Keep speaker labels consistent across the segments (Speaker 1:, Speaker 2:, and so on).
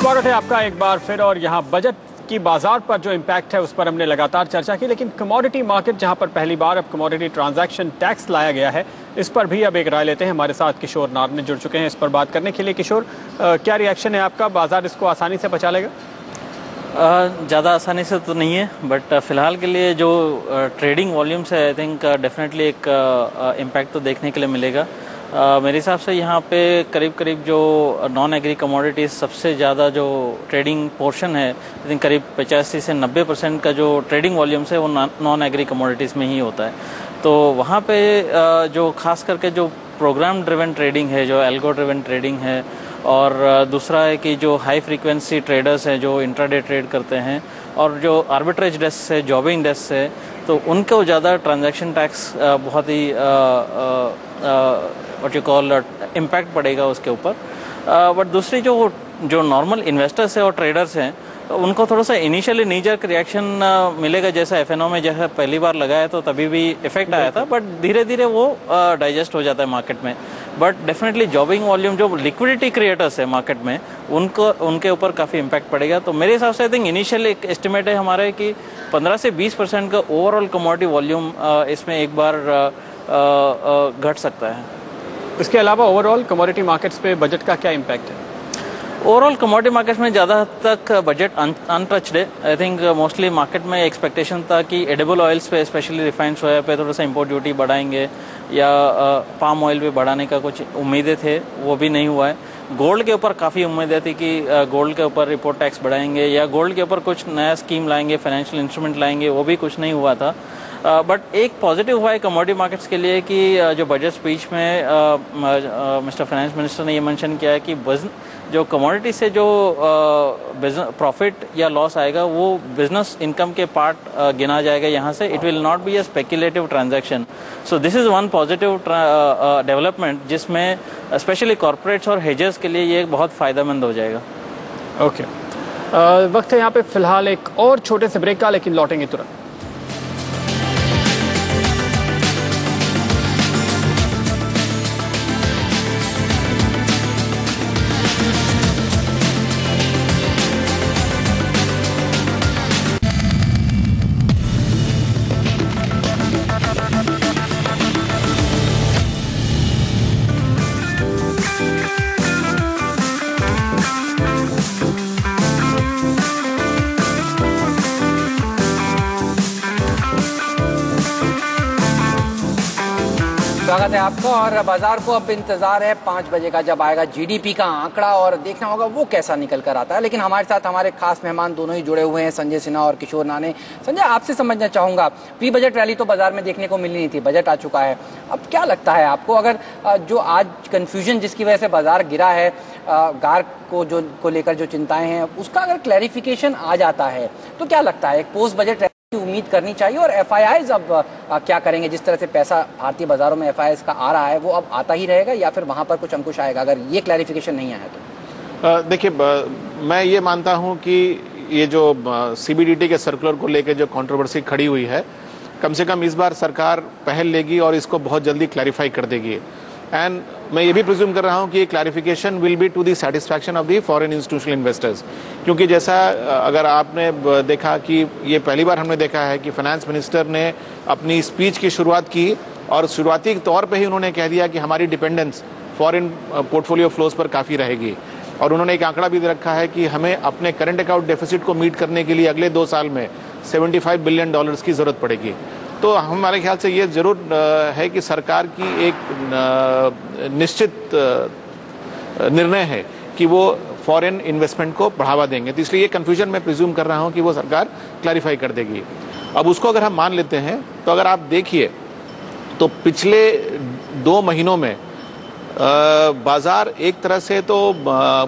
Speaker 1: स्वागत है आपका एक बार फिर। और यहाँ बजट की बाजार पर जो इम्पैक्ट है उस पर हमने लगातार चर्चा की, लेकिन कमोडिटी मार्केट जहाँ पर पहली बार अब कमोडिटी ट्रांजैक्शन टैक्स लाया गया है, इस पर भी अब एक राय लेते हैं। हमारे साथ किशोर नारने जुड़ चुके हैं इस पर बात करने के लिए। किशोर, क्या रिएक्शन है आपका? बाजार इसको आसानी से बचा लेगा?
Speaker 2: ज़्यादा आसानी से तो नहीं है, बट फिलहाल के लिए जो ट्रेडिंग वॉल्यूम्स है, आई थिंक डेफिनेटली एक इम्पैक्ट तो देखने के लिए मिलेगा। मेरे हिसाब से यहाँ पे करीब करीब जो नॉन एग्री कमोडिटीज़ सबसे ज़्यादा जो ट्रेडिंग पोर्शन है, आई थिंक करीब 85 से 90% का जो ट्रेडिंग वॉल्यूम्स है वो नॉन एग्री कमोडिटीज़ में ही होता है। तो वहाँ पे जो खास करके जो प्रोग्राम ड्रिवन ट्रेडिंग है, जो एल्गो ड्रिवन ट्रेडिंग है, और दूसरा है कि जो हाई फ्रीक्वेंसी ट्रेडर्स हैं जो इंट्राडे ट्रेड करते हैं, और जो आर्बिट्रेज डेस्क है, जॉबिंग डेस्क है, तो उनको ज़्यादा ट्रांजैक्शन टैक्स बहुत ही व्हाट यू कॉल इम्पैक्ट पड़ेगा उसके ऊपर। बट दूसरी जो नॉर्मल इन्वेस्टर्स हैं और ट्रेडर्स हैं, उनको थोड़ा सा इनिशियली नीजर्क रिएक्शन मिलेगा। जैसा एफएनओ में जैसा पहली बार लगाया तो तभी भी इफेक्ट आया था, बट धीरे धीरे वो डाइजेस्ट हो जाता है मार्केट में। बट डेफिनेटली जॉबिंग वॉल्यूम जो लिक्विडिटी क्रिएटर्स है मार्केट में, उनके ऊपर काफ़ी इम्पैक्ट पड़ेगा। तो मेरे हिसाब से आई थिंक इनिशियल एक एस्टिमेट है हमारे कि 15 से 20% का ओवरऑल कमोडिटी वॉल्यूम इसमें एक बार घट सकता है।
Speaker 1: इसके अलावा ओवरऑल कमोडिटी मार्केट्स पे बजट का क्या इम्पैक्ट है?
Speaker 2: ओवरऑल कमोडिटी मार्केट्स में ज़्यादा हद तक बजट अनटच्ड है। आई थिंक मोस्टली मार्केट में एक्सपेक्टेशन था कि एडिबल ऑयल्स पे, स्पेशली रिफाइंड सोया पे थोड़ा सा इंपोर्ट ड्यूटी बढ़ाएंगे, या पाम ऑयल पे बढ़ाने का कुछ उम्मीदें थे, वो भी नहीं हुआ है। गोल्ड के ऊपर काफ़ी उम्मीदें थी कि गोल्ड के ऊपर रिपोर्ट टैक्स बढ़ाएंगे या गोल्ड के ऊपर कुछ नया स्कीम लाएंगे, फाइनेंशियल इंस्ट्रूमेंट लाएंगे, वो भी कुछ नहीं हुआ था। बट एक पॉजिटिव हुआ है कमोडिटी मार्केट्स के लिए कि जो बजट स्पीच में मिस्टर फाइनेंस मिनिस्टर ने ये मेंशन किया है कि जो कमोडिटी से जो प्रॉफिट या लॉस आएगा वो बिजनेस इनकम के पार्ट गिना जाएगा यहाँ से। It will not be a speculative transaction. So this is one positive development जिसमें स्पेशली कॉर्पोरेट्स और हेजर्स के लिए ये बहुत फ़ायदेमंद हो जाएगा।
Speaker 1: ओके, वक्त है यहाँ पे फिलहाल एक और छोटे से ब्रेक का, लेकिन लौटेंगे तुरंत।
Speaker 3: स्वागत है आपका। और बाजार को अब इंतजार है 5 बजे का, जब आएगा जीडीपी का आंकड़ा, और देखना होगा वो कैसा निकल कर आता है। लेकिन हमारे साथ हमारे खास मेहमान दोनों ही जुड़े हुए हैं, संजय सिन्हा और किशोर नारने। संजय, आपसे समझना चाहूंगा, प्री बजट रैली तो बाजार में देखने को मिलनी नहीं थी, बजट आ चुका है, अब क्या लगता है आपको, अगर जो आज कंफ्यूजन जिसकी वजह से बाजार गिरा है, गार को लेकर जो चिंताएं हैं, उसका अगर क्लैरिफिकेशन आ जाता है तो क्या लगता है एक पोस्ट बजट की उम्मीद करनी चाहिए? और एफआईआईज अब क्या करेंगे? जिस तरह से पैसा भारतीय बाजारों में एफआईआईज का आ रहा है, वो अब आता ही रहेगा या फिर वहां पर कुछ अंकुश आएगा अगर ये क्लैरिफिकेशन नहीं आया तो?
Speaker 4: देखिए, मैं ये मानता हूं कि ये जो सीबीडीटी के सर्कुलर को लेकर जो कंट्रोवर्सी खड़ी हुई है, कम से कम इस बार सरकार पहल लेगी और इसको बहुत जल्दी क्लैरिफाई कर देगी। एंड मैं ये भी प्रिज्यूम कर रहा हूं कि clarification will be to the satisfaction of the foreign institutional investors, क्योंकि जैसा अगर आपने देखा कि ये पहली बार हमने देखा है कि फाइनेंस मिनिस्टर ने अपनी स्पीच की शुरुआत की और शुरुआती तौर पे ही उन्होंने कह दिया कि हमारी डिपेंडेंस फॉरेन पोर्टफोलियो फ्लोज पर काफ़ी रहेगी। और उन्होंने एक आंकड़ा भी दे रखा है कि हमें अपने करंट अकाउंट डेफिसिट को मीट करने के लिए अगले 2 साल में $75 बिलियन की ज़रूरत पड़ेगी। तो हमारे ख्याल से ये जरूर है कि सरकार की एक निश्चित निर्णय है कि वो फॉरेन इन्वेस्टमेंट को बढ़ावा देंगे। तो इसलिए ये कंफ्यूजन मैं प्रिज्यूम कर रहा हूं कि वो सरकार क्लैरिफाई कर देगी। अब उसको अगर हम मान लेते हैं तो अगर आप देखिए तो पिछले 2 महीनों में बाजार एक तरह से तो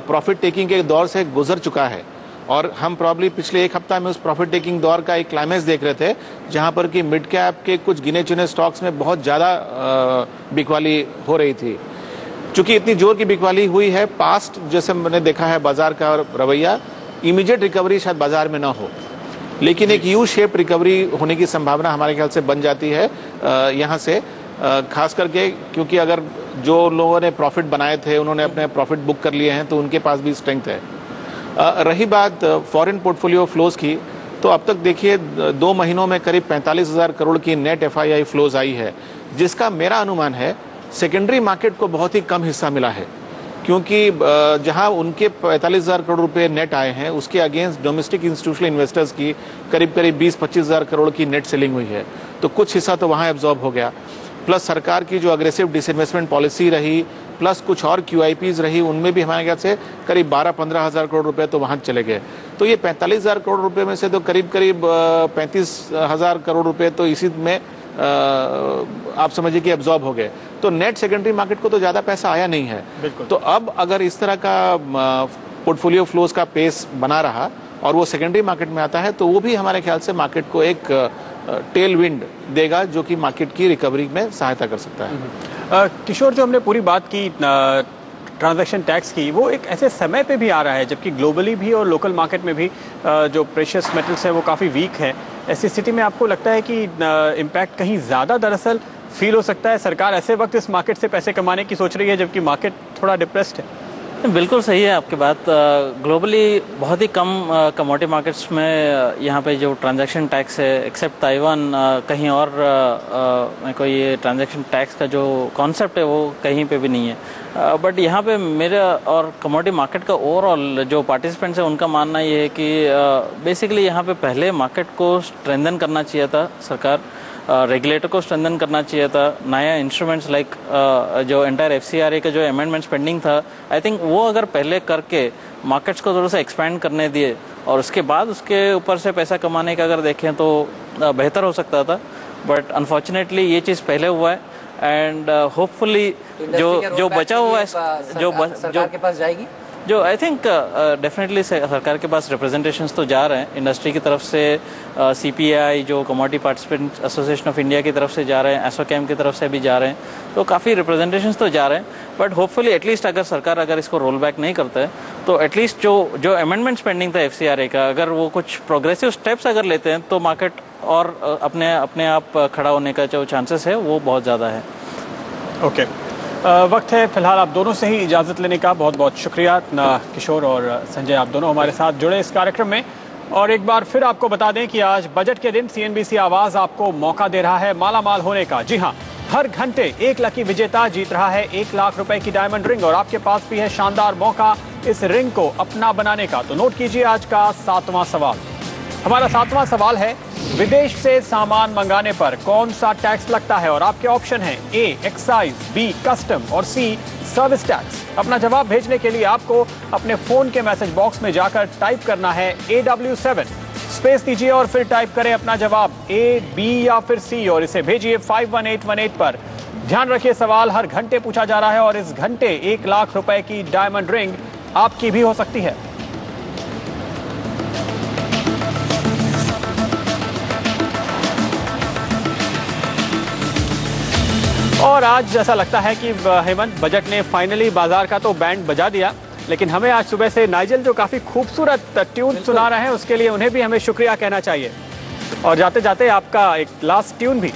Speaker 4: प्रॉफिट टेकिंग के दौर से गुजर चुका है, और हम प्रॉब्ली पिछले 1 हफ्ता में उस प्रॉफिट टेकिंग दौर का एक क्लाइमेक्स देख रहे थे, जहां पर कि मिड कैप के कुछ गिने चुने स्टॉक्स में बहुत ज़्यादा बिकवाली हो रही थी। चूंकि इतनी जोर की बिकवाली हुई है, पास्ट जैसे मैंने देखा है बाजार का रवैया, इमीडिएट रिकवरी शायद बाजार में ना हो, लेकिन एक यू शेप रिकवरी होने की संभावना हमारे ख्याल से बन जाती है यहाँ से, खास करके क्योंकि अगर जो लोगों ने प्रॉफिट बनाए थे उन्होंने अपने प्रॉफिट बुक कर लिए हैं तो उनके पास भी स्ट्रेंथ है। रही बात फॉरेन पोर्टफोलियो फ्लोज की, तो अब तक देखिए 2 महीनों में करीब 45,000 करोड़ की नेट FII फ्लोज आई है, जिसका मेरा अनुमान है सेकेंडरी मार्केट को बहुत ही कम हिस्सा मिला है, क्योंकि जहां उनके 45,000 करोड़ रुपए नेट आए हैं उसके अगेंस्ट डोमेस्टिक इंस्टीट्यूशनल इन्वेस्टर्स की करीब 20-25,000 करोड़ की नेट सेलिंग हुई है, तो कुछ हिस्सा तो वहां एब्जॉर्ब हो गया। प्लस सरकार की जो अग्रेसिव डिसइन्वेस्टमेंट पॉलिसी रही, प्लस कुछ और QIPs रही, उनमें भी हमारे ख्याल से करीब 12-15 हज़ार करोड़ रुपए तो वहां चले गए। तो ये 45,000 करोड़ रुपए में से तो करीब 35,000 करोड़ रुपए तो इसी में आप समझिए कि एब्जॉर्ब हो गए। तो नेट सेकेंडरी मार्केट को तो ज्यादा पैसा आया नहीं है। तो अब अगर इस तरह का पोर्टफोलियो फ्लोज का पेस बना रहा और वो सेकेंडरी मार्केट में आता है, तो वो भी हमारे ख्याल से मार्केट को एक टेल विंड देगा, जो कि मार्केट की रिकवरी में सहायता कर सकता है।
Speaker 1: किशोर, जो हमने पूरी बात की ट्रांजैक्शन टैक्स की, वो एक ऐसे समय पे भी आ रहा है जबकि ग्लोबली भी और लोकल मार्केट में भी जो प्रेशियस मेटल्स है वो काफ़ी वीक है। ऐसी स्थिति में आपको लगता है कि इम्पैक्ट कहीं ज़्यादा दरअसल फील हो सकता है? सरकार ऐसे वक्त इस मार्केट से पैसे कमाने की सोच रही है जबकि मार्केट थोड़ा डिप्रेस्ड है।
Speaker 2: बिल्कुल सही है आपकी बात। ग्लोबली बहुत ही कम कमोडिटी मार्केट्स में यहाँ पे जो ट्रांजैक्शन टैक्स है, एक्सेप्ट ताइवान, कहीं और कोई ये ट्रांजैक्शन टैक्स का जो कॉन्सेप्ट है वो कहीं पे भी नहीं है। बट यहाँ पे मेरा और कमोडिटी मार्केट का ओवरऑल जो पार्टिसिपेंट्स है उनका मानना ये है कि बेसिकली यहाँ पे पहले मार्केट को स्ट्रेंथन करना चाहिए था, सरकार रेगुलेटर को स्ट्रेंथन करना चाहिए था। नया इंस्ट्रूमेंट्स लाइक जो एंटायर FCRA का जो अमेंडमेंट्स पेंडिंग था, आई थिंक वो अगर पहले करके मार्केट्स को थोड़ा सा एक्सपैंड करने दिए और उसके बाद उसके ऊपर से पैसा कमाने का अगर देखें तो बेहतर हो सकता था। बट अनफॉर्चुनेटली ये चीज़ पहले हुआ है एंड होपफुली जो बचा हुआ है
Speaker 3: सरकार के पास जाएगी,
Speaker 2: जो आई थिंक डेफिनेटली सरकार के पास रिप्रेजेंटेशंस तो जा रहे हैं इंडस्ट्री की तरफ से, CPI जो commodity participant association of India की तरफ से जा रहे हैं, एसोकैम की तरफ से भी जा रहे हैं, तो काफ़ी रिप्रेजेंटेशंस तो जा रहे हैं। बट होपफुली एटलीस्ट अगर सरकार अगर इसको रोल बैक नहीं करता है तो एटलीस्ट जो अमेंडमेंट्स पेंडिंग था FCRA का, अगर वो कुछ प्रोग्रेसिव स्टेप्स अगर लेते हैं तो मार्केट और अपने आप खड़ा होने का जो चांसेस है वो बहुत ज़्यादा है।
Speaker 1: ओके, वक्त है फिलहाल आप दोनों से ही इजाज़त लेने का। बहुत बहुत शुक्रिया किशोर और संजय, आप दोनों हमारे साथ जुड़े इस कार्यक्रम में। और एक बार फिर आपको बता दें कि आज बजट के दिन CNBC आवाज़ आपको मौका दे रहा है माला माल होने का। जी हाँ, हर घंटे एक लकी विजेता जीत रहा है 1 लाख रुपए की डायमंड रिंग और आपके पास भी है शानदार मौका इस रिंग को अपना बनाने का। तो नोट कीजिए आज का 7वां सवाल। हमारा 7वां सवाल है, विदेश से सामान मंगाने पर कौन सा टैक्स लगता है? और आपके ऑप्शन हैं A एक्साइज, B कस्टम और C सर्विस टैक्स। अपना जवाब भेजने के लिए आपको अपने फोन के मैसेज बॉक्स में जाकर टाइप करना है AW7, स्पेस दीजिए और फिर टाइप करें अपना जवाब A, B या फिर C और इसे भेजिए 51818 पर। ध्यान रखिए, सवाल हर घंटे पूछा जा रहा है और इस घंटे 1 लाख रुपए की डायमंड रिंग आपकी भी हो सकती है। और आज ऐसा लगता है कि हेमंत, बजट ने फाइनली बाजार का तो बैंड बजा दिया, लेकिन हमें आज सुबह से नाइजल जो काफी खूबसूरत ट्यून सुना रहे हैं उसके लिए उन्हें भी हमें शुक्रिया कहना चाहिए। और जाते जाते आपका एक लास्ट ट्यून भी